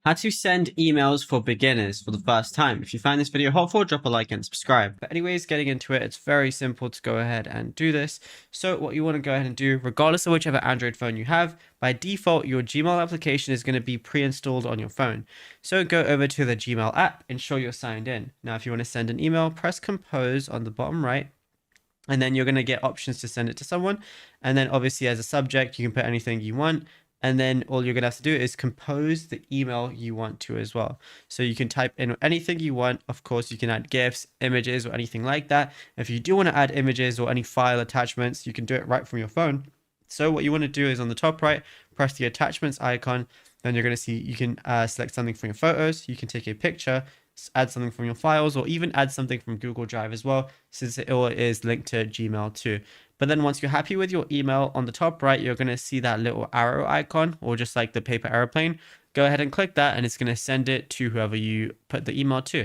How to send emails for beginners for the first time. If you find this video helpful, drop a like and subscribe. But anyways, getting into it, it's very simple to go ahead and do this. So what you want to go ahead and do, regardless of whichever Android phone you have, by default, your Gmail application is going to be pre-installed on your phone. So go over to the Gmail app, ensure you're signed in. Now, if you want to send an email, press compose on the bottom right. And then you're going to get options to send it to someone. And then obviously as a subject, you can put anything you want. And then all you're going to have to do is compose the email you want to as well. So you can type in anything you want. Of course, you can add GIFs, images, or anything like that. If you do want to add images or any file attachments, you can do it right from your phone. So what you want to do is on the top right, press the attachments icon. Then you're going to see you can select something from your photos. You can take a picture, add something from your files, or even add something from Google Drive as well, since it all is linked to Gmail too. But then once you're happy with your email, on the top right, you're going to see that little arrow icon, or just like the paper airplane. Go ahead and click that, and it's going to send it to whoever you put the email to.